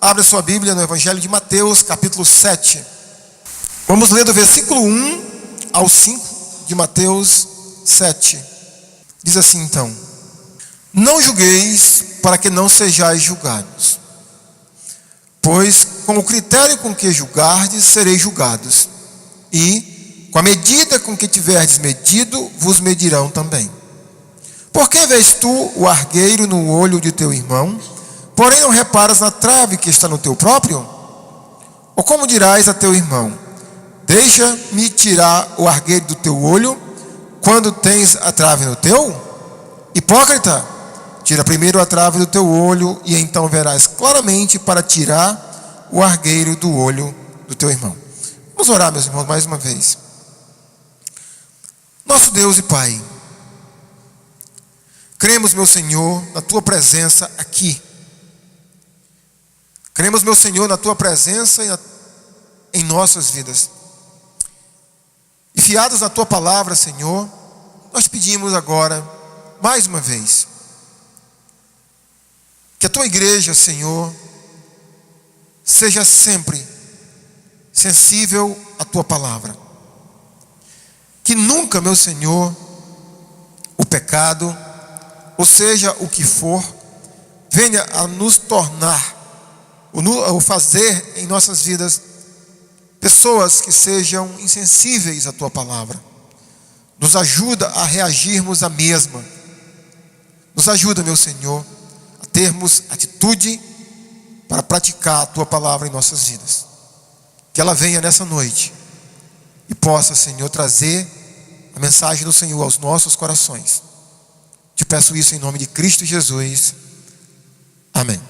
Abra sua Bíblia no Evangelho de Mateus, capítulo 7. Vamos ler do versículo 1 ao 5 de Mateus 7. Diz assim então: Não julgueis para que não sejais julgados, pois com o critério com que julgardes, sereis julgados, e com a medida com que tiverdes medido, vos medirão também. Por que vês tu o argueiro no olho de teu irmão, porém não reparas na trave que está no teu próprio? Ou como dirás a teu irmão: Deixa-me tirar o argueiro do teu olho, quando tens a trave no teu? Hipócrita, tira primeiro a trave do teu olho, e então verás claramente para tirar o argueiro do olho do teu irmão. Vamos orar, meus irmãos, mais uma vez. Nosso Deus e Pai, cremos, meu Senhor, na Tua presença aqui. Cremos, meu Senhor, na Tua presença em nossas vidas. E fiados na Tua palavra, Senhor, nós pedimos agora, mais uma vez, que a Tua igreja, Senhor, seja sempre sensível à Tua palavra. Que nunca, meu Senhor, o pecado, ou seja, o que for, venha a nos tornar, ou fazer em nossas vidas pessoas que sejam insensíveis à Tua palavra. Nos ajuda a reagirmos à mesma. Nos ajuda, meu Senhor, a termos atitude para praticar a Tua palavra em nossas vidas. Que ela venha nessa noite e possa, Senhor, trazer a mensagem do Senhor aos nossos corações. Te peço isso em nome de Cristo Jesus. Amém.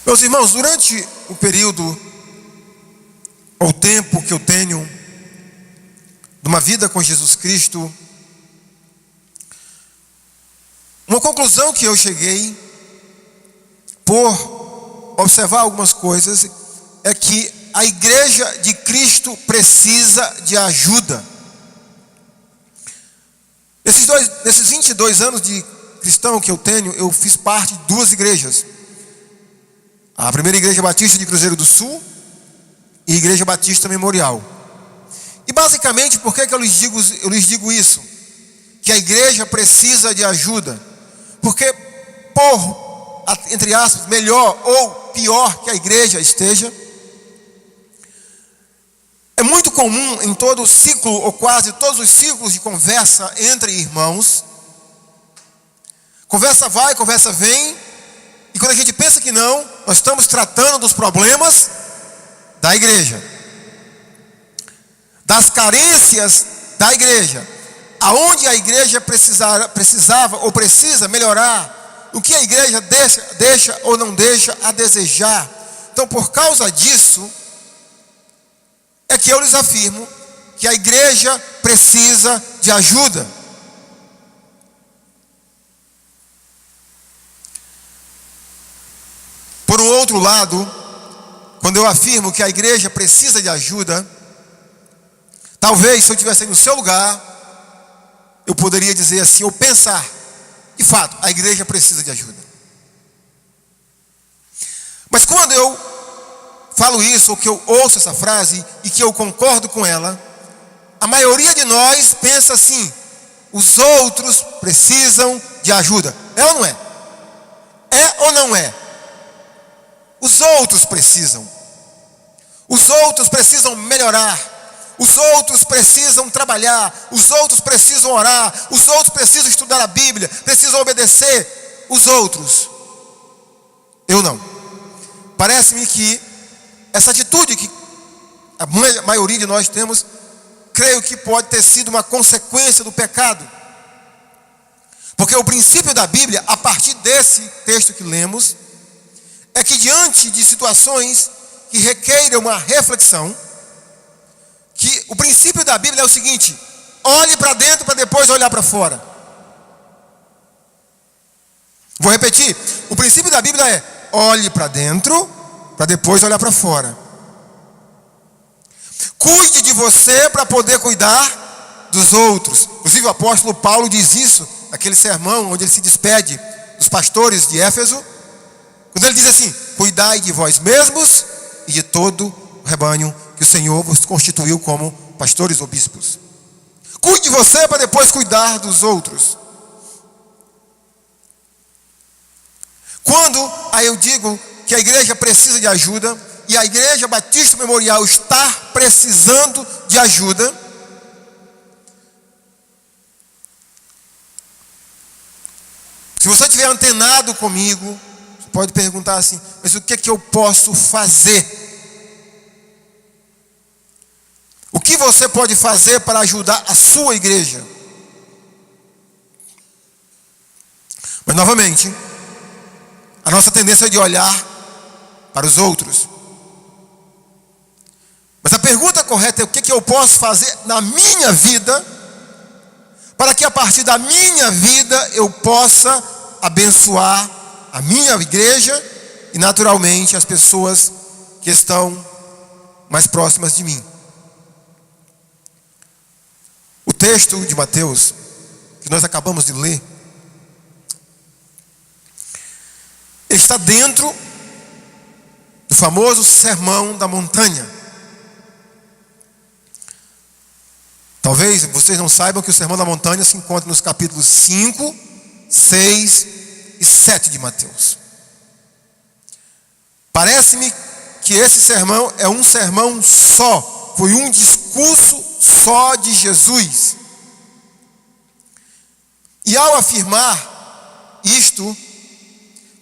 Meus irmãos, durante o período ou tempo que eu tenho de uma vida com Jesus Cristo, uma conclusão que eu cheguei por observar algumas coisas é que a igreja de Cristo precisa de ajuda. Nesses 22 anos de cristão que eu tenho, eu fiz parte de duas igrejas. A primeira igreja batista de Cruzeiro do Sul e a igreja batista Memorial. E basicamente, por que eu lhes digo isso? Que a igreja precisa de ajuda. Porque por, entre aspas, melhor ou pior que a igreja esteja, é muito comum em todo ciclo, ou quase todos os ciclos de conversa entre irmãos, conversa vai, conversa vem, e quando a gente pensa que não, nós estamos tratando dos problemas da igreja, das carências da igreja, aonde a igreja precisava ou precisa melhorar, o que a igreja deixa ou não deixa a desejar. Então, por causa disso, é que eu lhes afirmo que a igreja precisa de ajuda. Por um outro lado, quando eu afirmo que a igreja precisa de ajuda, talvez se eu estivesse no seu lugar, eu poderia dizer assim, ou pensar, de fato, a igreja precisa de ajuda. Mas quando eu falo isso, ou que eu ouço essa frase e que eu concordo com ela, a maioria de nós pensa assim: os outros precisam de ajuda. É ou não é? É ou não é? Os outros precisam. Os outros precisam melhorar. Os outros precisam trabalhar. Os outros precisam orar. Os outros precisam estudar a Bíblia. Precisam obedecer. Os outros. Eu não. Parece-me que essa atitude que a maioria de nós temos, creio que pode ter sido uma consequência do pecado. Porque o princípio da Bíblia, a partir desse texto que lemos, é que diante de situações que requerem uma reflexão, que o princípio da Bíblia é o seguinte: olhe para dentro para depois olhar para fora. Vou repetir, o princípio da Bíblia é: olhe para dentro para depois olhar para fora. Cuide de você para poder cuidar dos outros. Inclusive o apóstolo Paulo diz isso naquele sermão onde ele se despede dos pastores de Éfeso, quando ele diz assim: cuidai de vós mesmos e de todo o rebanho que o Senhor vos constituiu como pastores ou bispos. Cuide de você para depois cuidar dos outros. Quando aí eu digo que a igreja precisa de ajuda, e a Igreja Batista Memorial está precisando de ajuda, se você estiver antenado comigo, você pode perguntar assim: mas o que é que eu posso fazer? O que você pode fazer para ajudar a sua igreja? Mas novamente, a nossa tendência é de olhar para os outros. Mas a pergunta correta é: o que eu posso fazer na minha vida, para que a partir da minha vida eu possa abençoar a minha igreja e naturalmente as pessoas que estão mais próximas de mim? O texto de Mateus, que nós acabamos de ler, ele está dentro do famoso Sermão da Montanha. Talvez vocês não saibam que o Sermão da Montanha se encontra nos capítulos 5, 6 e 7 de Mateus. Parece-me que esse sermão é um sermão só, foi um discurso só de Jesus. E ao afirmar isto,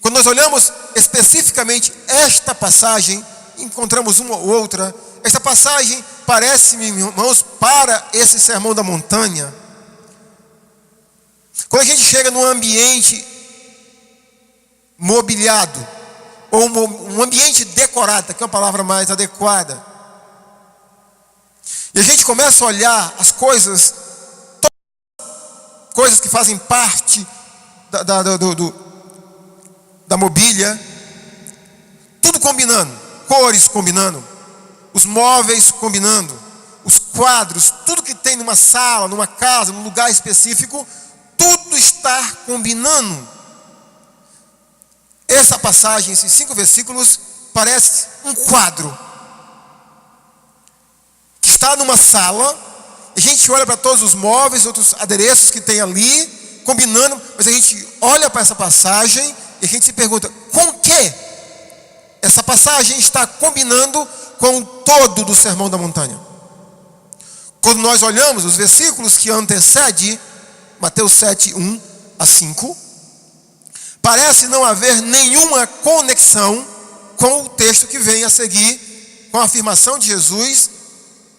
quando nós olhamos especificamente esta passagem, encontramos uma ou outra. Esta passagem parece-me, irmãos, para esse Sermão da Montanha, quando a gente chega num ambiente mobiliado, ou um ambiente decorado, que é uma palavra mais adequada, e a gente começa a olhar as coisas, coisas que fazem parte da mobília, tudo combinando, cores combinando, os móveis combinando, os quadros, tudo que tem numa sala, numa casa, num lugar específico, tudo está combinando. Essa passagem, esses 5 versículos, parece um quadro que está numa sala, e a gente olha para todos os móveis, outros adereços que tem ali, combinando, mas a gente olha para essa passagem e a gente se pergunta: com que essa passagem está combinando com o todo do Sermão da Montanha? Quando nós olhamos os versículos que antecedem Mateus 7, 1 a 5, parece não haver nenhuma conexão com o texto que vem a seguir, com a afirmação de Jesus,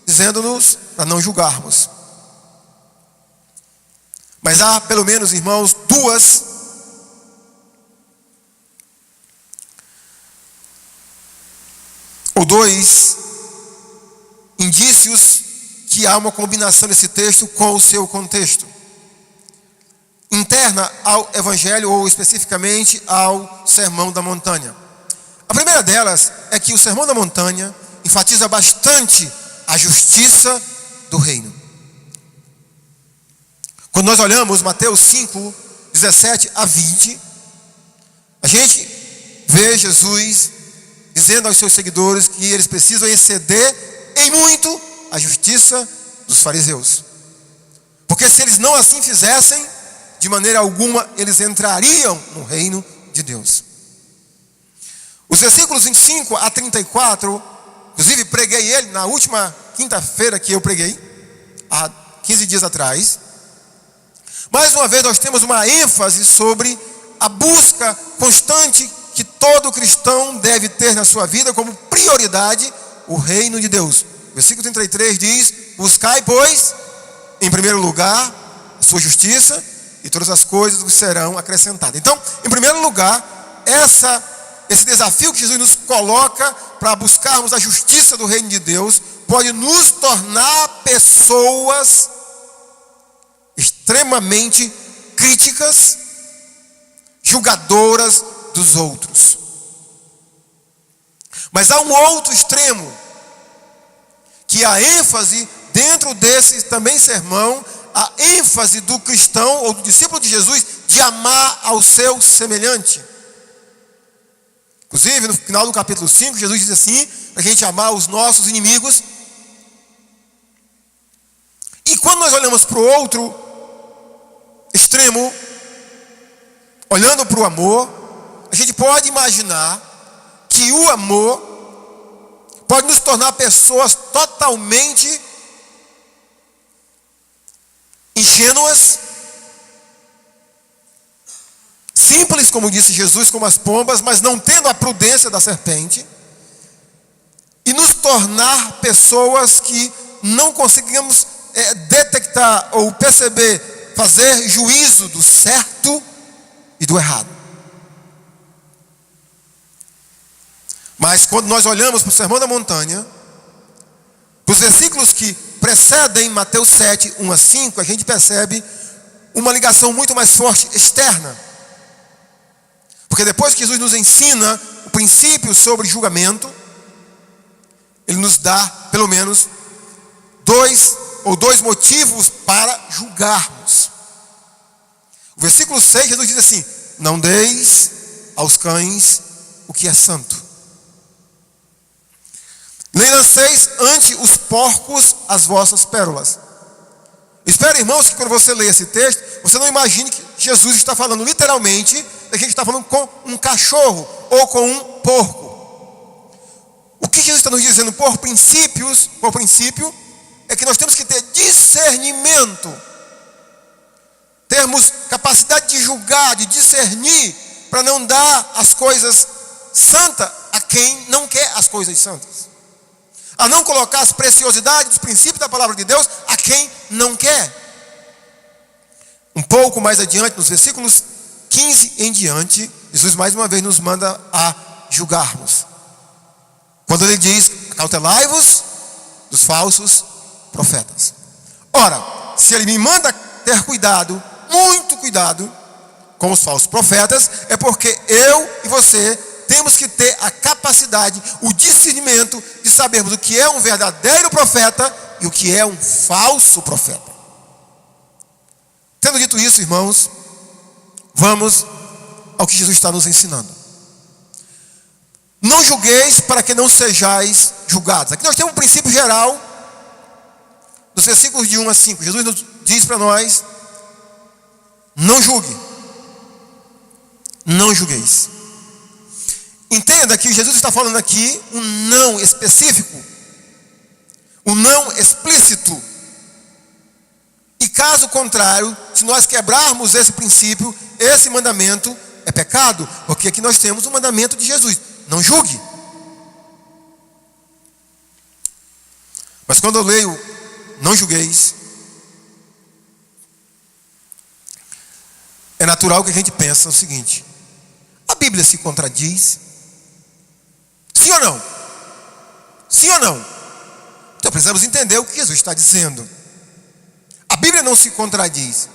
dizendo-nos para não julgarmos. Mas há, pelo menos, irmãos, dois indícios que há uma combinação desse texto com o seu contexto, interna ao Evangelho, ou especificamente ao Sermão da Montanha. A primeira delas é que o Sermão da Montanha enfatiza bastante a justiça do reino. Quando nós olhamos Mateus 5, 17 a 20, a gente vê Jesus dizendo aos seus seguidores que eles precisam exceder em muito a justiça dos fariseus, porque se eles não assim fizessem, de maneira alguma eles entrariam no reino de Deus. Os versículos 25 a 34, inclusive preguei ele na última quinta-feira que eu preguei, há 15 dias atrás. Mais uma vez nós temos uma ênfase sobre a busca constante que todo cristão deve ter na sua vida como prioridade, o reino de Deus. Versículo 33 diz: buscai, pois, em primeiro lugar, a sua justiça, e todas as coisas vos serão acrescentadas. Então, em primeiro lugar, esse desafio que Jesus nos coloca para buscarmos a justiça do reino de Deus, pode nos tornar pessoas extremamente críticas, julgadoras dos outros. Mas há um outro extremo, que a ênfase dentro desse também sermão, a ênfase do cristão ou do discípulo de Jesus de amar ao seu semelhante. Inclusive, no final do capítulo 5, Jesus diz assim, para a gente amar os nossos inimigos. E quando nós olhamos para o outro extremo, olhando para o amor, a gente pode imaginar que o amor pode nos tornar pessoas totalmente ingênuas, simples, como disse Jesus, como as pombas, mas não tendo a prudência da serpente, e nos tornar pessoas que não conseguimos detectar ou perceber, fazer juízo do certo e do errado. Mas quando nós olhamos para o Sermão da Montanha, para os versículos que precedem Mateus 7, 1 a 5, a gente percebe uma ligação muito mais forte externa. Porque depois que Jesus nos ensina o princípio sobre julgamento, Ele nos dá pelo menos dois motivos para julgarmos. O versículo 6, Jesus diz assim: não deis aos cães o que é santo, nem lanceis ante os porcos as vossas pérolas. Espero, irmãos, que quando você lê esse texto, você não imagine que Jesus está falando literalmente da gente está falando com um cachorro ou com um porco. O que Jesus está nos dizendo por princípio, é que nós temos que ter discernimento, termos capacidade de julgar, de discernir, para não dar as coisas santas a quem não quer as coisas santas, a não colocar as preciosidades, os princípios da palavra de Deus a quem não quer. Um pouco mais adiante, nos versículos 15 em diante, Jesus mais uma vez nos manda a julgarmos. Quando Ele diz: acautelai-vos dos falsos profetas. Ora, se Ele me manda ter cuidado, muito cuidado com os falsos profetas, é porque eu e você temos que ter a capacidade, o discernimento de sabermos o que é um verdadeiro profeta e o que é um falso profeta. Tendo dito isso, irmãos, vamos ao que Jesus está nos ensinando. Não julgueis para que não sejais julgados. Aqui nós temos um princípio geral, dos versículos de 1 a 5. Jesus nos diz para nós: não julgue, não julgueis. Entenda que Jesus está falando aqui um não específico, um não explícito. E caso contrário, se nós quebrarmos esse princípio, esse mandamento é pecado, porque aqui nós temos o mandamento de Jesus: não julgue. Mas quando eu leio não julgueis, é natural que a gente pense o seguinte: a Bíblia se contradiz? Sim ou não? Sim ou não? Então precisamos entender o que Jesus está dizendo. A Bíblia não se contradiz.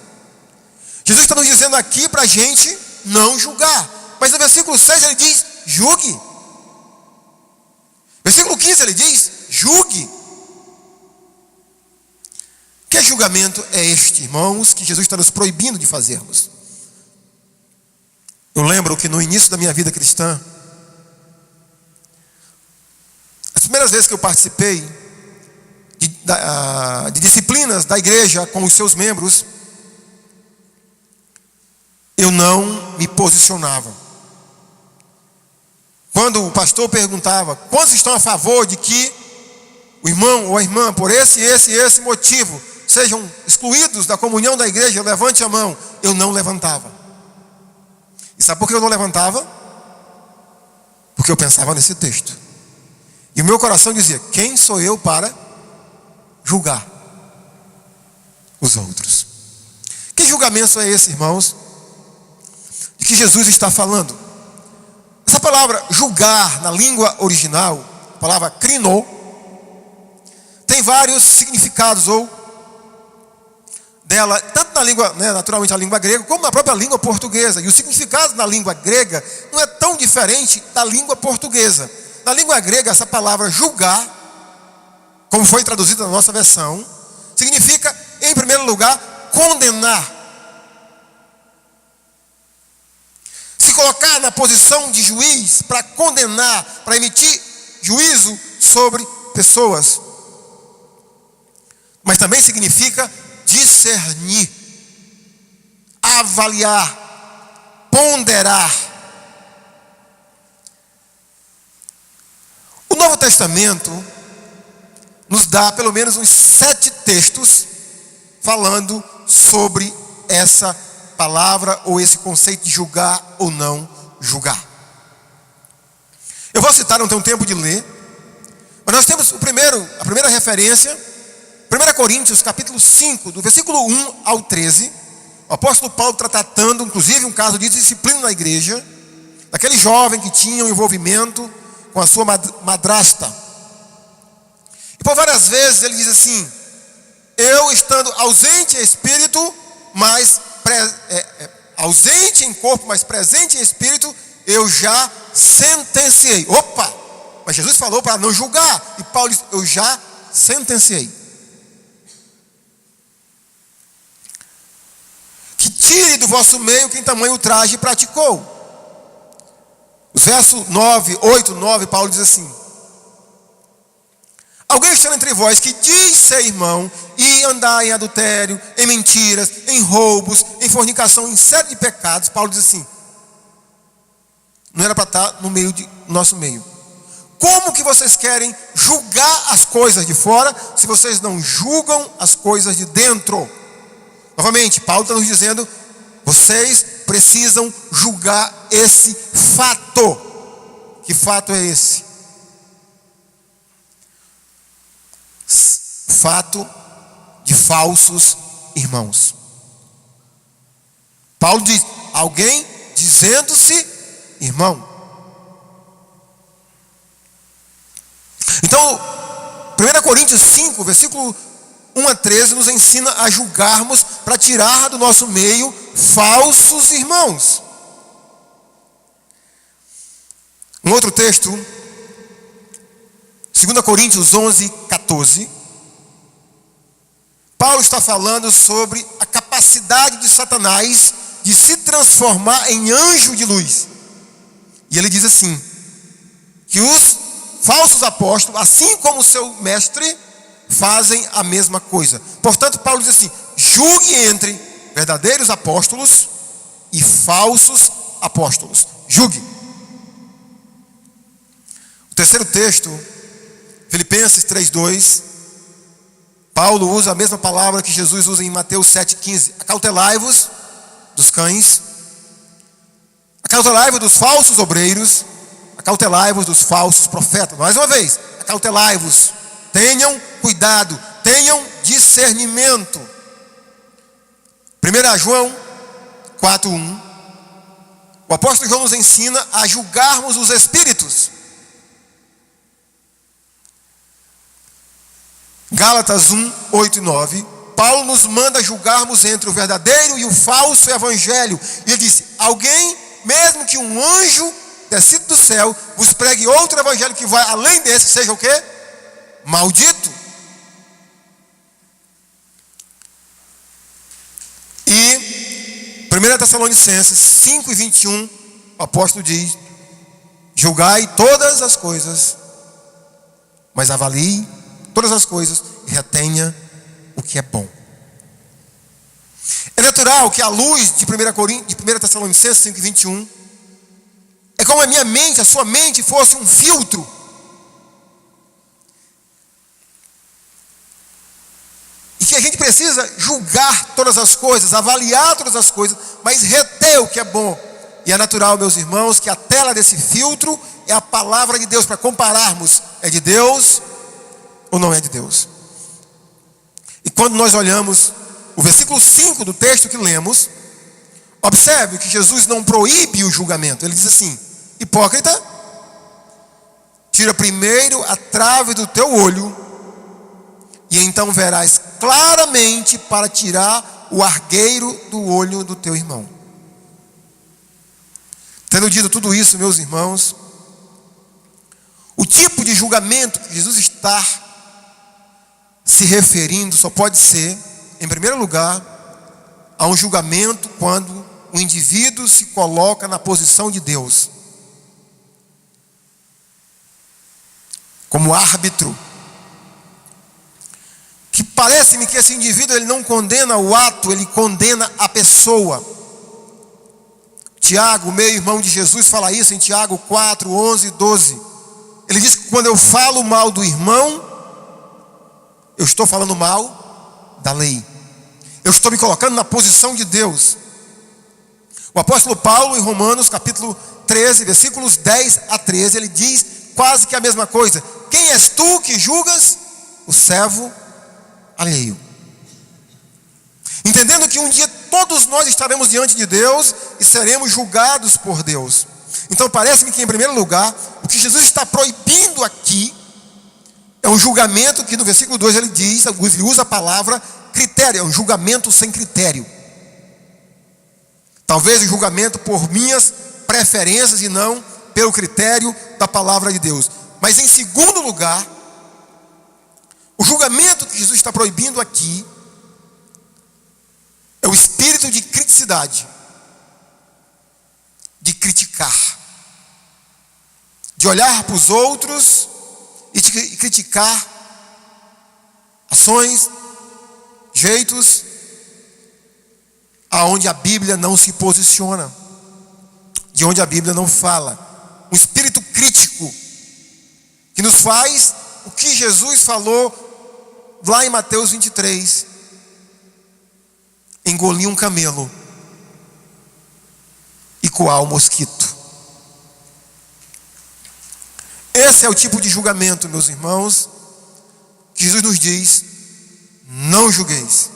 Jesus está nos dizendo aqui para a gente não julgar. Mas no versículo 6 ele diz: julgue. Versículo 15 ele diz: julgue. Que julgamento é este, irmãos, que Jesus está nos proibindo de fazermos? Eu lembro que no início da minha vida cristã, as primeiras vezes que eu participei de disciplinas da igreja com os seus membros, eu não me posicionava. Quando o pastor perguntava quantos estão a favor de que o irmão ou a irmã, por esse motivo, sejam excluídos da comunhão da igreja, levante a mão, eu não levantava. E sabe por que eu não levantava? Porque eu pensava nesse texto. E o meu coração dizia: quem sou eu para julgar os outros? Que julgamento é esse, irmãos, de que Jesus está falando? Essa palavra julgar, na língua original, a palavra krino, tem vários significados, ou dela, tanto na língua, naturalmente a língua grega, como na própria língua portuguesa. E o significado na língua grega não é tão diferente da língua portuguesa. Na língua grega, essa palavra julgar como foi traduzido na nossa versão, significa, em primeiro lugar, condenar. Se colocar na posição de juiz para condenar, para emitir juízo sobre pessoas. Mas também significa discernir, avaliar, ponderar. O Novo Testamento nos dá pelo menos uns 7 textos falando sobre essa palavra ou esse conceito de julgar ou não julgar. Eu vou citar, não tenho tempo de ler, mas nós temos a primeira referência, 1 Coríntios capítulo 5, do versículo 1 ao 13, o apóstolo Paulo está tratando, inclusive, um caso de disciplina na igreja, daquele jovem que tinha um envolvimento com a sua madrasta. E por várias vezes ele diz assim: eu estando ausente em espírito, mas ausente em corpo, mas presente em espírito, eu já sentenciei. Opa! Mas Jesus falou para não julgar, e Paulo diz: eu já sentenciei. Que tire do vosso meio quem tamanho ultraje praticou. Os versos 8, 9, Paulo diz assim: alguém está entre vós que diz ser irmão e andar em adultério, em mentiras, em roubos, em fornicação, em série de pecados. Paulo diz assim: não era para estar no nosso meio. Como que vocês querem julgar as coisas de fora se vocês não julgam as coisas de dentro? Novamente, Paulo está nos dizendo: vocês precisam julgar esse fato. Que fato é esse? Fato de falsos irmãos. Paulo diz: alguém dizendo-se irmão. Então, 1 Coríntios 5, versículo 1 a 13, nos ensina a julgarmos para tirar do nosso meio falsos irmãos. Um outro texto, 2 Coríntios 11, 14, Paulo está falando sobre a capacidade de Satanás de se transformar em anjo de luz. E ele diz assim, que os falsos apóstolos, assim como o seu mestre, fazem a mesma coisa. Portanto, Paulo diz assim: julgue entre verdadeiros apóstolos e falsos apóstolos. Julgue. O terceiro texto, Filipenses 3:2, Paulo usa a mesma palavra que Jesus usa em Mateus 7:15. Acautelai-vos dos cães, acautelai-vos dos falsos obreiros, acautelai-vos dos falsos profetas. Mais uma vez, acautelai-vos. Tenham cuidado, tenham discernimento. 1 João 4:1, o apóstolo João nos ensina a julgarmos os espíritos. Gálatas 1:8 e 9, Paulo nos manda julgarmos entre o verdadeiro e o falso evangelho. E ele disse: alguém, mesmo que um anjo descido do céu, vos pregue outro evangelho que vai além desse, seja o quê? Maldito. E 1 Tessalonicenses 5:21, o apóstolo diz: julgai todas as coisas, mas avalie todas as coisas e retenha o que é bom. É natural que a luz de 1 Tessalonicenses 5:21 é como a minha mente, a sua mente fosse um filtro. E que a gente precisa julgar todas as coisas, avaliar todas as coisas, mas reter o que é bom. E é natural, meus irmãos, que a tela desse filtro é a palavra de Deus, para compararmos, é de Deus ou não é de Deus. E quando nós olhamos o versículo 5 do texto que lemos, observe que Jesus não proíbe o julgamento. Ele diz assim: hipócrita, tira primeiro a trave do teu olho, e então verás claramente para tirar o argueiro do olho do teu irmão. Tendo dito tudo isso, meus irmãos, o tipo de julgamento que Jesus está se referindo, só pode ser, em primeiro lugar, a um julgamento quando o indivíduo se coloca na posição de Deus, como árbitro. Que parece-me que esse indivíduo, ele não condena o ato, ele condena a pessoa. Tiago, meu irmão de Jesus, fala isso em Tiago 4, 11 e 12. Ele diz que quando eu falo mal do irmão, eu estou falando mal da lei. Eu estou me colocando na posição de Deus. O apóstolo Paulo, em Romanos capítulo 13, versículos 10 a 13, ele diz quase que a mesma coisa. Quem és tu que julgas o servo alheio? Entendendo que um dia todos nós estaremos diante de Deus e seremos julgados por Deus. Então parece-me que, em primeiro lugar, o que Jesus está proibindo aqui é um julgamento que no versículo 2 ele diz, ele usa a palavra critério, é um julgamento sem critério. Talvez o julgamento por minhas preferências e não pelo critério da palavra de Deus. Mas em segundo lugar, o julgamento que Jesus está proibindo aqui é o espírito de criticidade, de criticar, de olhar para os outros e de criticar ações, jeitos, aonde a Bíblia não se posiciona, de onde a Bíblia não fala. Um espírito crítico que nos faz o que Jesus falou lá em Mateus 23: engolir um camelo e coar o mosquito. Esse é o tipo de julgamento, meus irmãos, que Jesus nos diz: não julgueis.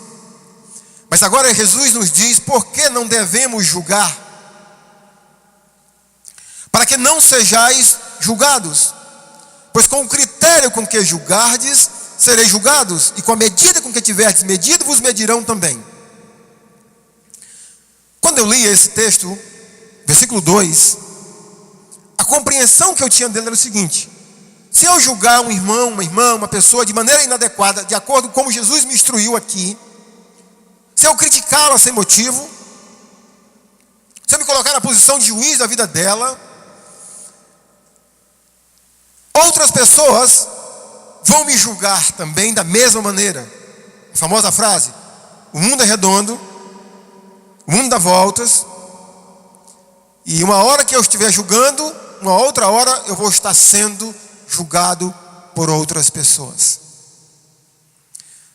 Mas agora Jesus nos diz por que não devemos julgar. Para que não sejais julgados. Pois com o critério com que julgardes, sereis julgados. E com a medida com que tiverdes medido, vos medirão também. Quando eu li esse texto, versículo 2, a compreensão que eu tinha dele era o seguinte: se eu julgar um irmão, uma irmã, uma pessoa de maneira inadequada, de acordo com como Jesus me instruiu aqui, se eu criticá-la sem motivo, se eu me colocar na posição de juiz da vida dela, outras pessoas vão me julgar também da mesma maneira. A famosa frase: o mundo é redondo, o mundo dá voltas, e uma hora que eu estiver julgando, uma outra hora eu vou estar sendo julgado por outras pessoas.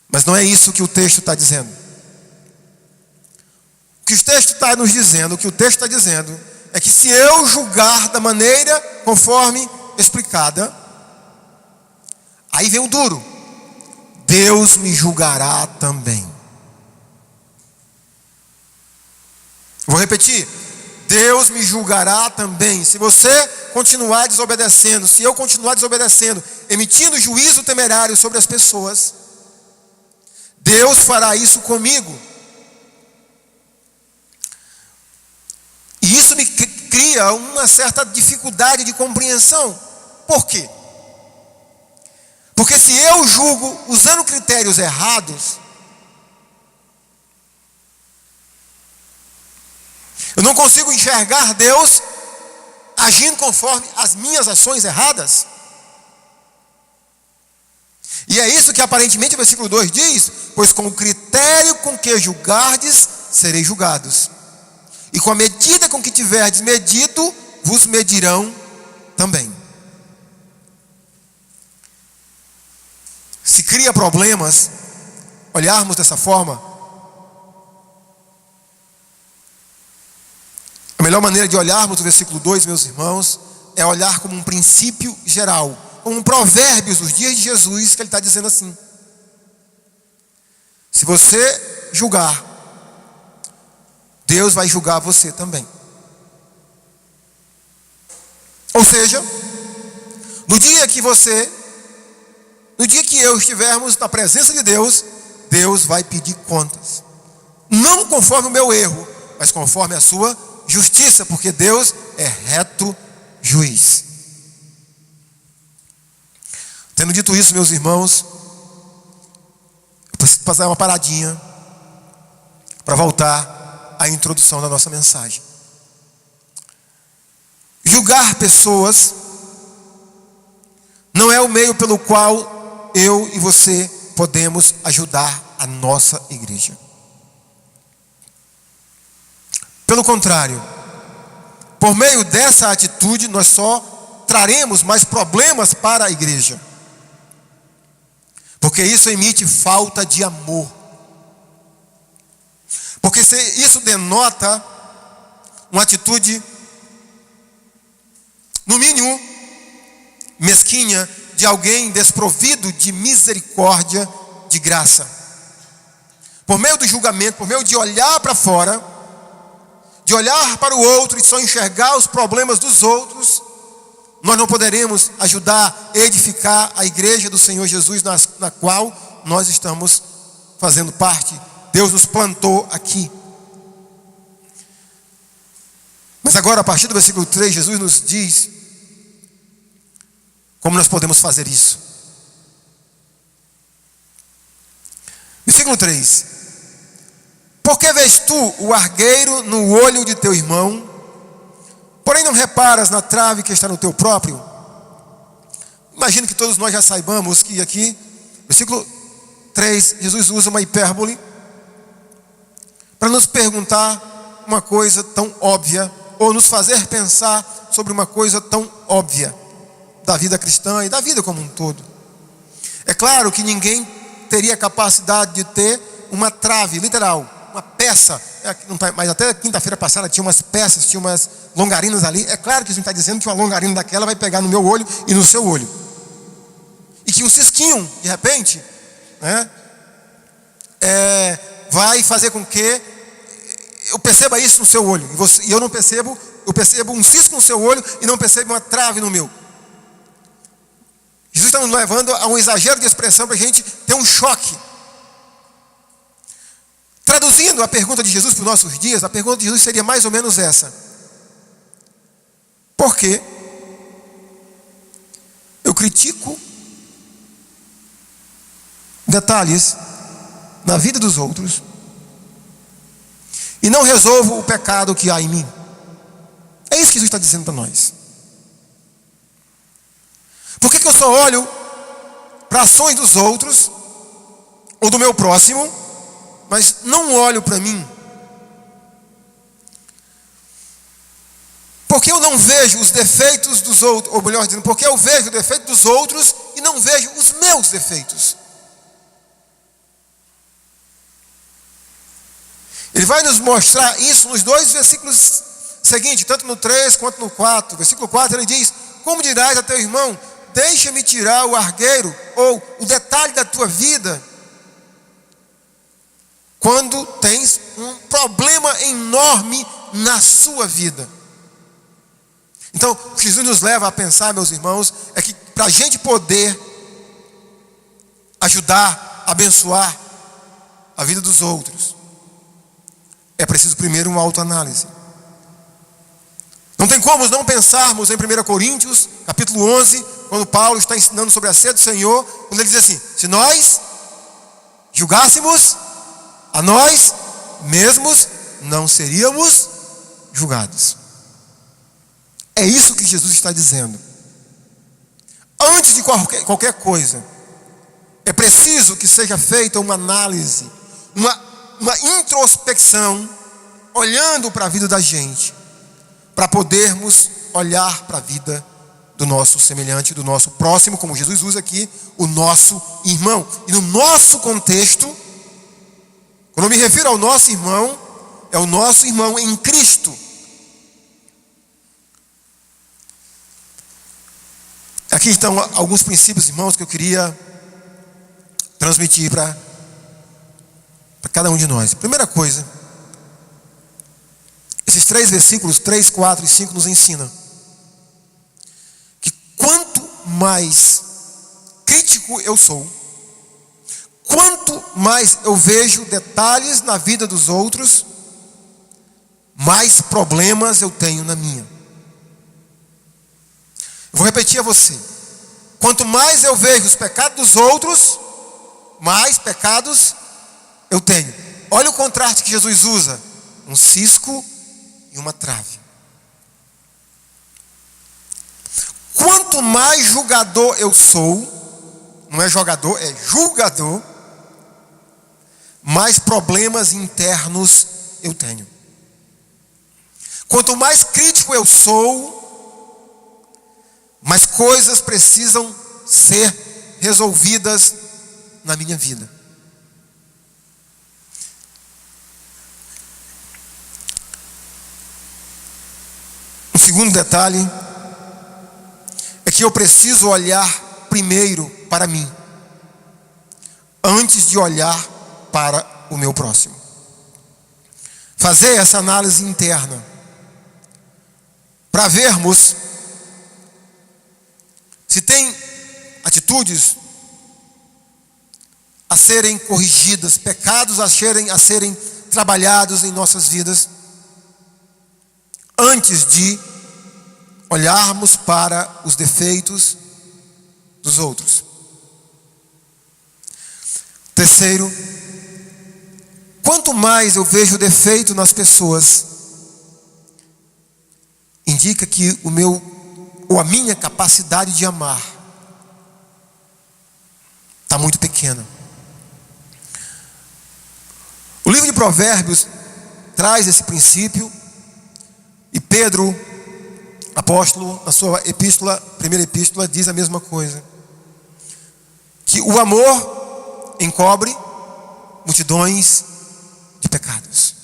Mas não é isso que o texto está dizendo. O que o texto está nos dizendo, o que o texto está dizendo, é que se eu julgar da maneira conforme explicada, aí vem o duro: Deus me julgará também. Vou repetir: Deus me julgará também. Se você continuar desobedecendo, se eu continuar desobedecendo, emitindo juízo temerário sobre as pessoas, Deus fará isso comigo. E isso me cria uma certa dificuldade de compreensão. Por quê? Porque se eu julgo usando critérios errados, eu não consigo enxergar Deus agindo conforme as minhas ações erradas. E é isso que aparentemente o versículo 2 diz: pois com o critério com que julgardes, sereis julgados. E com a medida com que tiverdes medido, vos medirão também. Se cria problemas olharmos dessa forma. A melhor maneira de olharmos o versículo 2, meus irmãos, é olhar como um princípio geral, como um provérbios dos dias de Jesus, que ele está dizendo assim: se você julgar, Deus vai julgar você também. Ou seja, no dia que eu estivermos na presença de Deus, Deus vai pedir contas. Não conforme o meu erro, mas conforme a sua justiça, porque Deus é reto juiz. Tendo dito isso, meus irmãos, fazer uma paradinha para voltar à introdução da nossa mensagem. Julgar pessoas não é o meio pelo qual eu e você podemos ajudar a nossa igreja. Pelo contrário, por meio dessa atitude, nós só traremos mais problemas para a igreja. Porque isso emite falta de amor. Porque isso denota uma atitude, no mínimo, mesquinha, de alguém desprovido de misericórdia, de graça. Por meio do julgamento, por meio de olhar para fora, de olhar para o outro e só enxergar os problemas dos outros, nós não poderemos ajudar a edificar a igreja do Senhor Jesus, na qual nós estamos fazendo parte. Deus nos plantou aqui. Mas agora, a partir do versículo 3, Jesus nos diz como nós podemos fazer isso. Versículo 3: Por que vês tu o argueiro no olho de teu irmão, porém não reparas na trave que está no teu próprio? Imagino que todos nós já saibamos que aqui, versículo 3, Jesus usa uma hipérbole para nos perguntar uma coisa tão óbvia, ou nos fazer pensar sobre uma coisa tão óbvia da vida cristã e da vida como um todo. É claro que ninguém teria capacidade de ter uma trave, literal, uma peça, mas até quinta-feira passada tinha umas peças, tinha umas longarinas ali. É claro que a gente está dizendo que uma longarina daquela vai pegar no meu olho e no seu olho. E que um cisquinho, de repente, né, vai fazer com que eu perceba isso no seu olho. E eu não percebo, eu percebo um cisco no seu olho e não percebo uma trave no meu. Jesus está nos levando a um exagero de expressão para a gente ter um choque. Traduzindo a pergunta de Jesus para os nossos dias, a pergunta de Jesus seria mais ou menos essa: por que eu critico detalhes na vida dos outros e não resolvo o pecado que há em mim? É isso que Jesus está dizendo para nós. Por que eu só olho para ações dos outros ou do meu próximo, mas não olho para mim? Porque eu não vejo os defeitos dos outros, ou melhor dizendo, porque eu vejo o defeito dos outros e não vejo os meus defeitos. Ele vai nos mostrar isso nos dois versículos seguintes, tanto no 3 quanto no 4. Versículo 4 ele diz: como dirás a teu irmão, deixa-me tirar o argueiro, ou o detalhe da tua vida, quando tens um problema enorme na sua vida. Então, o que Jesus nos leva a pensar, meus irmãos, é que para a gente poder ajudar, abençoar a vida dos outros, é preciso primeiro uma autoanálise. Não tem como não pensarmos em 1 Coríntios, capítulo 11, quando Paulo está ensinando sobre a ceia do Senhor, quando ele diz assim: se nós julgássemos a nós mesmos, não seríamos julgados. É isso que Jesus está dizendo. Antes de qualquer coisa, é preciso que seja feita uma análise, uma introspecção, olhando para a vida da gente, para podermos olhar para a vida do nosso semelhante, do nosso próximo, como Jesus usa aqui, o nosso irmão. E no nosso contexto, quando eu me refiro ao nosso irmão, é o nosso irmão em Cristo. Aqui estão alguns princípios, irmãos, que eu queria transmitir para cada um de nós. Primeira coisa, esses 3 versículos, 3, 4 e 5, nos ensinam que quanto mais crítico eu sou, quanto mais eu vejo detalhes na vida dos outros, mais problemas eu tenho na minha. Eu vou repetir a você: quanto mais eu vejo os pecados dos outros, mais pecados eu tenho. Olha o contraste que Jesus usa: um cisco e uma trave. Quanto mais julgador eu sou, não é jogador, é julgador, mais problemas internos eu tenho. Quanto mais crítico eu sou, mais coisas precisam ser resolvidas na minha vida. Um segundo detalhe é que eu preciso olhar primeiro para mim, antes de olhar para o meu próximo. Fazer essa análise interna, para vermos se tem atitudes a serem corrigidas, pecados a serem trabalhados em nossas vidas, antes de olharmos para os defeitos dos outros. Terceiro, quanto mais eu vejo defeito nas pessoas, indica que a minha capacidade de amar está muito pequena. O livro de Provérbios traz esse princípio, e Pedro, apóstolo, na sua primeira epístola, diz a mesma coisa: que o amor encobre multidões de pecados.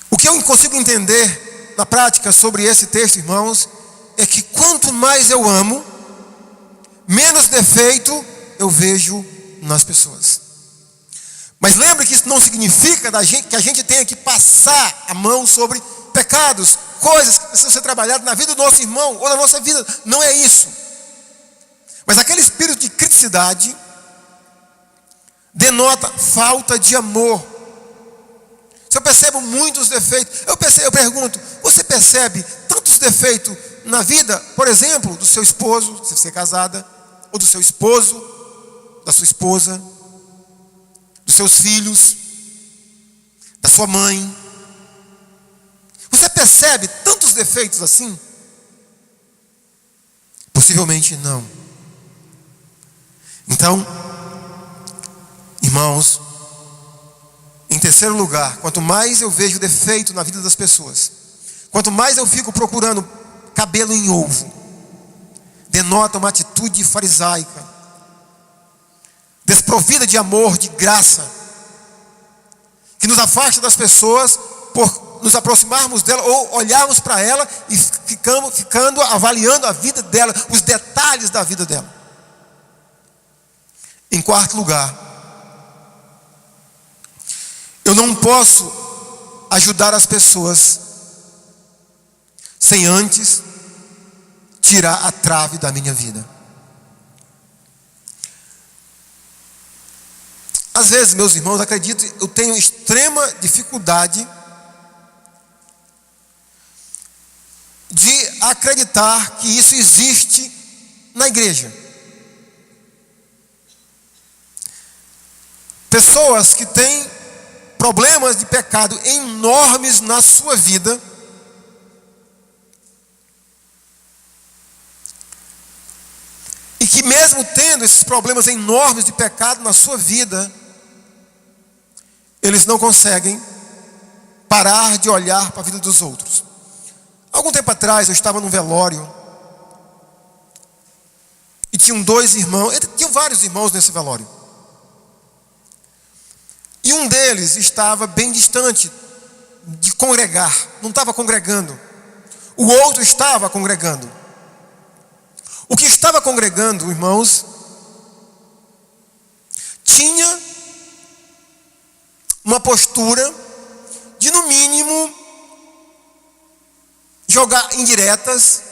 O que eu consigo entender na prática sobre esse texto, irmãos, é que quanto mais eu amo, menos defeito eu vejo nas pessoas. Mas lembre que isso não significa que a gente tenha que passar a mão sobre pecados, coisas que precisam ser trabalhadas na vida do nosso irmão ou na nossa vida. Não é isso. Mas aquele espírito de criticidade denota falta de amor. Se eu percebo muitos defeitos, eu pergunto: você percebe tantos defeitos na vida, por exemplo, do seu esposo, se você é casada, ou do seu esposo, da sua esposa, dos seus filhos, da sua mãe? Você percebe tantos defeitos assim? Possivelmente não. Então, irmãos, em terceiro lugar, quanto mais eu vejo defeito na vida das pessoas, quanto mais eu fico procurando cabelo em ovo, denota uma atitude farisaica, desprovida de amor, de graça, que nos afasta das pessoas por nos aproximarmos dela ou olharmos para ela e ficando avaliando a vida dela, os detalhes da vida dela. Em quarto lugar, eu não posso ajudar as pessoas sem antes tirar a trave da minha vida. Às vezes, meus irmãos, acredito, eu tenho extrema dificuldade de acreditar que isso existe na igreja. Pessoas que têm problemas de pecado enormes na sua vida, e que mesmo tendo esses problemas enormes de pecado na sua vida, eles não conseguem parar de olhar para a vida dos outros. Algum tempo atrás eu estava num velório e tinham dois irmãos, tinham vários irmãos nesse velório. E um deles estava bem distante de congregar, não estava congregando. O outro estava congregando. O que estava congregando, irmãos, tinha uma postura de, no mínimo, jogar indiretas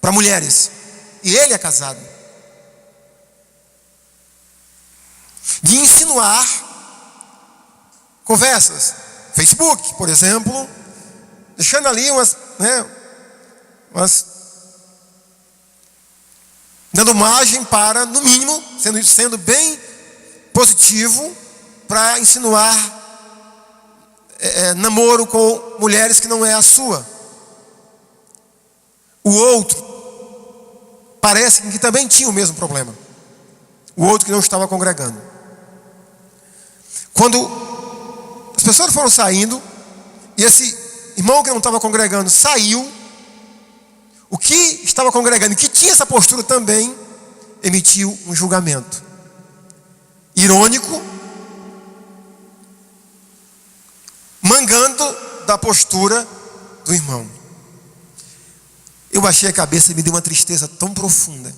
para mulheres. E ele é casado. De insinuar conversas, Facebook, por exemplo, deixando ali umas dando margem para, no mínimo, sendo bem positivo, para insinuar namoro com mulheres que não é a sua. O outro parece que também tinha o mesmo problema. O outro que não estava congregando. Quando as pessoas foram saindo, e esse irmão que não estava congregando saiu, o que estava congregando, que tinha essa postura também, emitiu um julgamento irônico, mangando da postura do irmão. Eu baixei a cabeça e me deu uma tristeza tão profunda.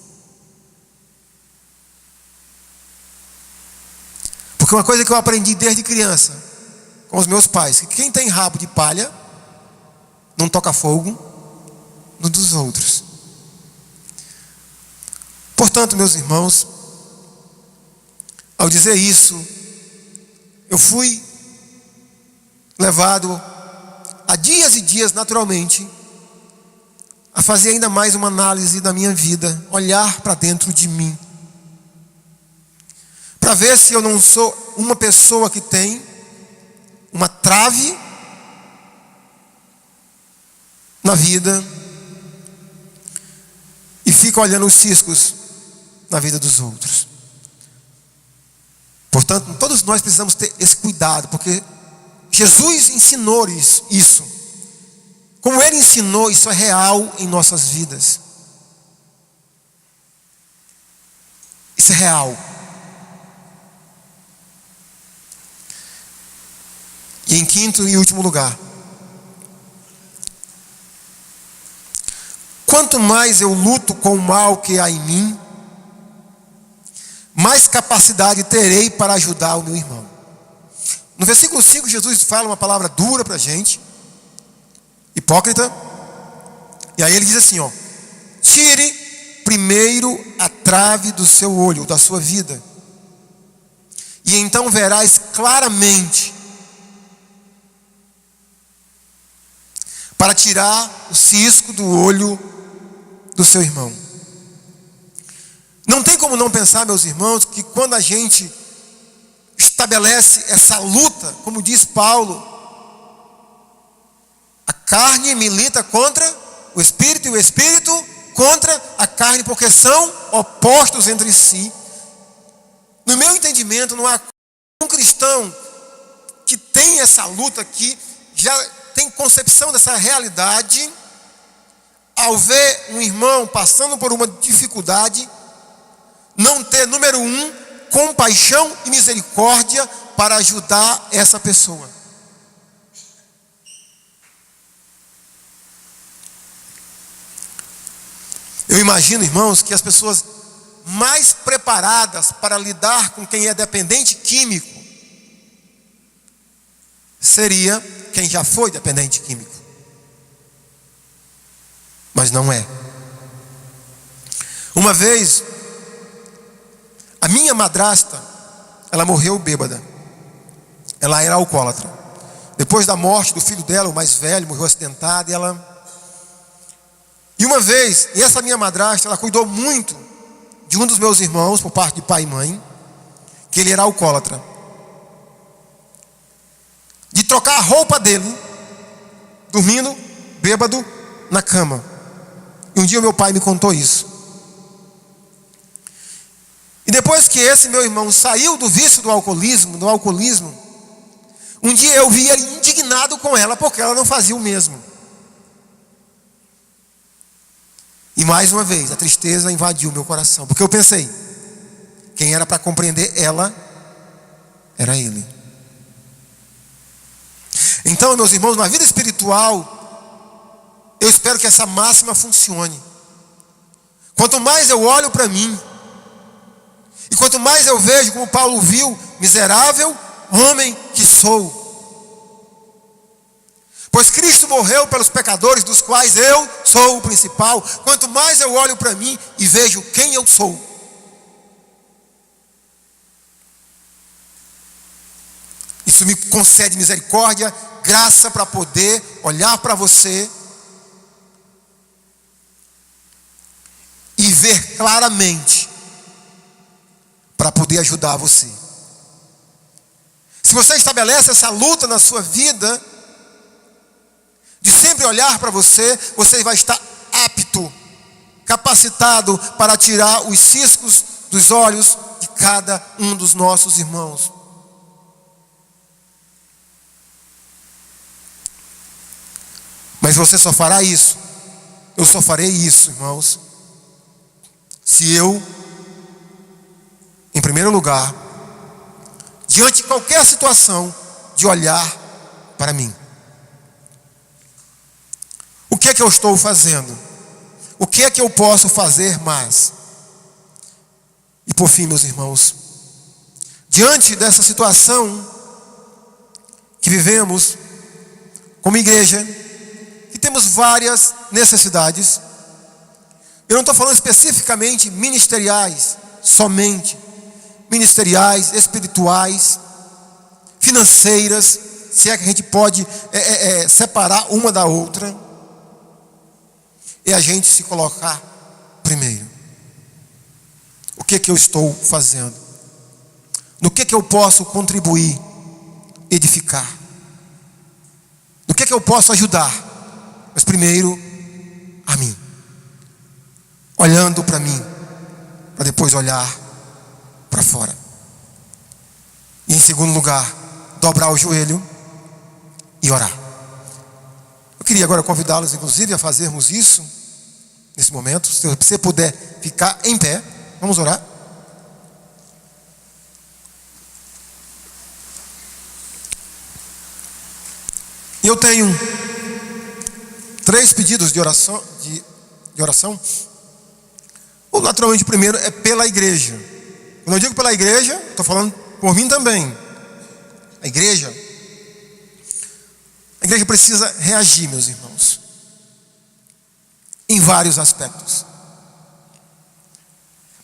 Porque uma coisa que eu aprendi desde criança com os meus pais, que quem tem rabo de palha não toca fogo no dos outros. Portanto, meus irmãos, ao dizer isso, eu fui levado a dias e dias, naturalmente, a fazer ainda mais uma análise da minha vida, olhar para dentro de mim, para ver se eu não sou uma pessoa que tem uma trave na vida e fica olhando os ciscos na vida dos outros. Portanto, todos nós precisamos ter esse cuidado, porque Jesus ensinou isso. Como Ele ensinou, isso é real em nossas vidas. Isso é real. E em quinto e último lugar, quanto mais eu luto com o mal que há em mim, mais capacidade terei para ajudar o meu irmão. No versículo 5, Jesus fala uma palavra dura para a gente, hipócrita, e aí ele diz assim, tire primeiro a trave do seu olho, da sua vida, e então verás claramente para tirar o cisco do olho do seu irmão. Não tem como não pensar, meus irmãos, que quando a gente estabelece essa luta, como diz Paulo, a carne milita contra o espírito e o espírito contra a carne, porque são opostos entre si. No meu entendimento, não há um cristão que tem essa luta, que já tem concepção dessa realidade, ao ver um irmão passando por uma dificuldade, não ter, número um, compaixão e misericórdia para ajudar essa pessoa. Eu imagino, irmãos, que as pessoas mais preparadas para lidar com quem é dependente químico seria quem já foi dependente químico. Mas não é. Uma vez, a minha madrasta, ela morreu bêbada. Ela era alcoólatra. Depois da morte do filho dela, o mais velho, morreu acidentado, E uma vez, e essa minha madrasta, ela cuidou muito de um dos meus irmãos, por parte de pai e mãe, que ele era alcoólatra. De trocar a roupa dele, dormindo, bêbado, na cama. E um dia meu pai me contou isso. E depois que esse meu irmão saiu do vício do alcoolismo, um dia eu vi ele indignado com ela, porque ela não fazia o mesmo. E mais uma vez, a tristeza invadiu meu coração, porque eu pensei, quem era para compreender ela, era ele. Então, meus irmãos, na vida espiritual, eu espero que essa máxima funcione. Quanto mais eu olho para mim, e quanto mais eu vejo, como Paulo viu, miserável homem que sou. Pois Cristo morreu pelos pecadores, dos quais eu sou o principal. Quanto mais eu olho para mim e vejo quem eu sou, isso me concede misericórdia, graça para poder olhar para você e ver claramente para poder ajudar você. Se você estabelece essa luta na sua vida, de sempre olhar para você, você vai estar apto, capacitado para tirar os ciscos dos olhos de cada um dos nossos irmãos. Mas você só fará isso, eu só farei isso, irmãos, se eu, em primeiro lugar, diante de qualquer situação, de olhar para mim. O que é que eu estou fazendo? O que é que eu posso fazer mais? E por fim, meus irmãos, diante dessa situação que vivemos como igreja, que temos várias necessidades, eu não estou falando especificamente ministeriais, somente ministeriais, espirituais, financeiras, se é que a gente pode separar uma da outra, é a gente se colocar primeiro. O que é que eu estou fazendo? No que é que eu posso contribuir, edificar? No que é que eu posso ajudar? Mas primeiro, a mim. Olhando para mim, para depois olhar para fora. E em segundo lugar, dobrar o joelho e orar. Eu queria agora convidá-los, inclusive, a fazermos isso nesse momento. Se você puder ficar em pé, vamos orar. E eu tenho 3 pedidos de oração. O naturalmente primeiro é pela igreja. Quando eu digo pela igreja, estou falando por mim também. A igreja precisa reagir, meus irmãos, em vários aspectos.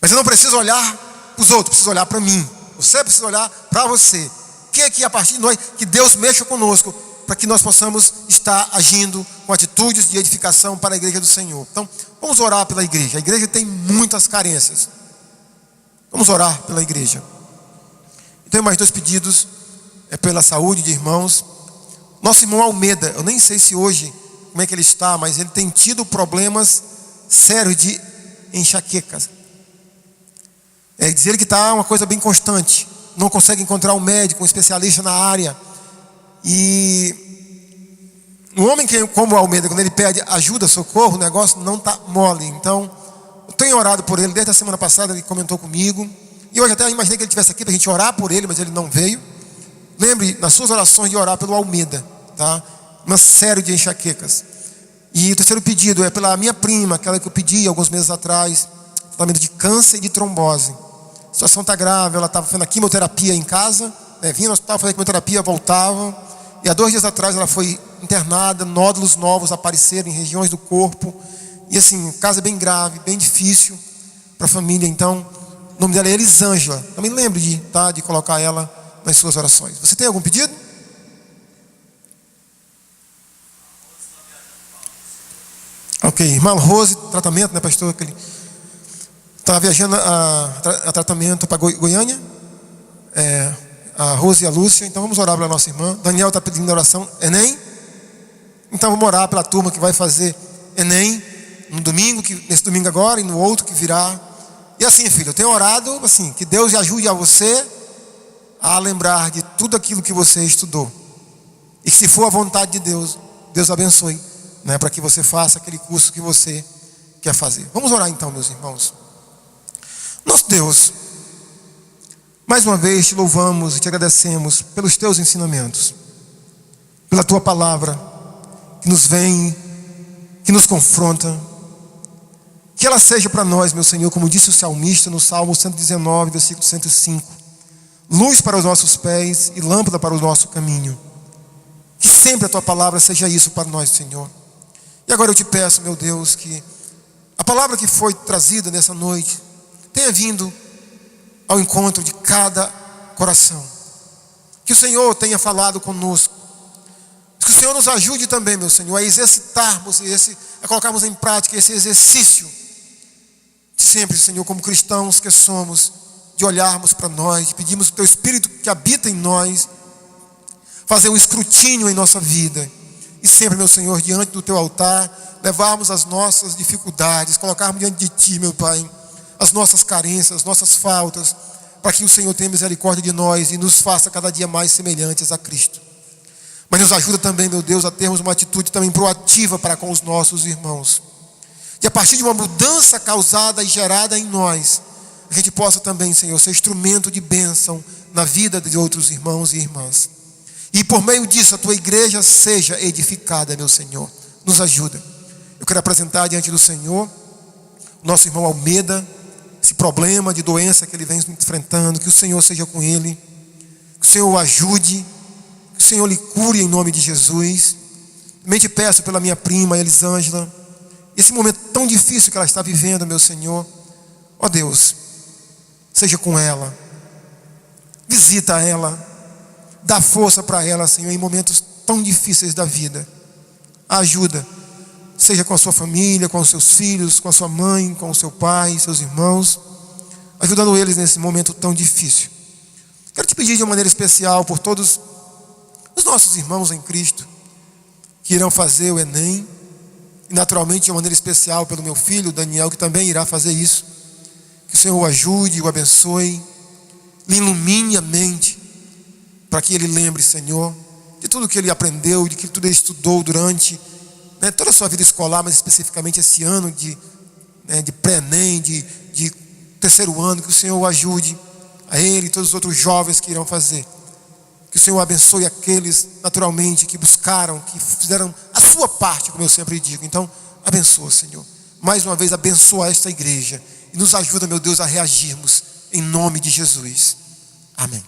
Mas eu não preciso olhar para os outros, preciso olhar para mim. Você precisa olhar para você. O que é que a partir de nós, que Deus mexa conosco, para que nós possamos estar agindo com atitudes de edificação para a igreja do Senhor. Então, vamos orar pela igreja. A igreja tem muitas carências. Vamos orar pela igreja. Eu tenho mais 2 pedidos, é pela saúde de irmãos. Nosso irmão Almeida, eu nem sei se hoje, como é que ele está, mas ele tem tido problemas sérios de enxaquecas. Diz ele que está uma coisa bem constante. Não consegue encontrar um médico, um especialista na área. E um homem como o Almeida, quando ele pede ajuda, socorro, o negócio não está mole. Então, eu tenho orado por ele desde a semana passada, ele comentou comigo. E hoje até imaginei que ele estivesse aqui para a gente orar por ele, mas ele não veio. Lembre nas suas orações de orar pelo Almeida, tá? Uma série de enxaquecas. E o terceiro pedido é pela minha prima, aquela que eu pedi alguns meses atrás, tratamento de câncer e de trombose. A situação está grave, ela estava fazendo a quimioterapia em casa, vinha no hospital fazer quimioterapia, voltava. E há 2 dias atrás ela foi internada, nódulos novos apareceram em regiões do corpo. E assim, caso bem grave, bem difícil para a família. Então, o nome dela é Elisângela. Também lembre de colocar ela nas suas orações. Você tem algum pedido? Ok, irmã Rose, tratamento, né, pastor? Que ele está viajando a tratamento para Goiânia. A Rose e a Lúcia. Então vamos orar pela nossa irmã. Daniel está pedindo oração, Enem. Então vamos orar pela turma que vai fazer Enem no domingo, nesse domingo agora e no outro que virá. E assim, filho, eu tenho orado assim, que Deus ajude a você a lembrar de tudo aquilo que você estudou. E que se for a vontade de Deus, Deus abençoe, né, para que você faça aquele curso que você quer fazer. Vamos orar então, meus irmãos. Nosso Deus, mais uma vez te louvamos e te agradecemos pelos teus ensinamentos, pela tua palavra que nos vem, que nos confronta. Que ela seja para nós, meu Senhor, como disse o salmista no Salmo 119, versículo 105, luz para os nossos pés e lâmpada para o nosso caminho. Que sempre a tua palavra seja isso para nós, Senhor. E agora eu te peço, meu Deus, que a palavra que foi trazida nessa noite tenha vindo ao encontro de cada coração. Que o Senhor tenha falado conosco. Que o Senhor nos ajude também, meu Senhor, a exercitarmos a colocarmos em prática esse exercício de sempre, Senhor, como cristãos que somos, de olharmos para nós, de pedirmos o Teu Espírito que habita em nós, fazer um escrutínio em nossa vida. E sempre, meu Senhor, diante do Teu altar, levarmos as nossas dificuldades, colocarmos diante de Ti, meu Pai, as nossas carências, as nossas faltas, para que o Senhor tenha misericórdia de nós e nos faça cada dia mais semelhantes a Cristo. Mas nos ajuda também, meu Deus, a termos uma atitude também proativa para com os nossos irmãos. E a partir de uma mudança causada e gerada em nós, a gente possa também, Senhor, ser instrumento de bênção na vida de outros irmãos e irmãs. E por meio disso a Tua igreja seja edificada, meu Senhor. Nos ajuda. Eu quero apresentar diante do Senhor o nosso irmão Almeida, esse problema de doença que ele vem enfrentando, que o Senhor seja com ele, que o Senhor o ajude, que o Senhor lhe cure em nome de Jesus. Também te peço pela minha prima Elisângela, esse momento tão difícil que ela está vivendo, meu Senhor. Ó Deus, seja com ela, visita ela, dá força para ela, Senhor, em momentos tão difíceis da vida. A ajuda, seja com a sua família, com os seus filhos, com a sua mãe, com o seu pai, seus irmãos, ajudando eles nesse momento tão difícil. Quero te pedir de uma maneira especial por todos os nossos irmãos em Cristo que irão fazer o Enem, e naturalmente de uma maneira especial pelo meu filho Daniel, que também irá fazer isso. Que o Senhor o ajude, o abençoe, lhe ilumine a mente, para que ele lembre, Senhor, de tudo que ele aprendeu, de que tudo ele estudou durante toda a sua vida escolar, mas especificamente esse ano de pré-ENEM, de terceiro ano. Que o Senhor o ajude, a ele e todos os outros jovens que irão fazer. Que o Senhor abençoe aqueles, naturalmente, que buscaram, que fizeram a sua parte, como eu sempre digo. Então, abençoa, Senhor. Mais uma vez, abençoa esta igreja. E nos ajuda, meu Deus, a reagirmos em nome de Jesus. Amém.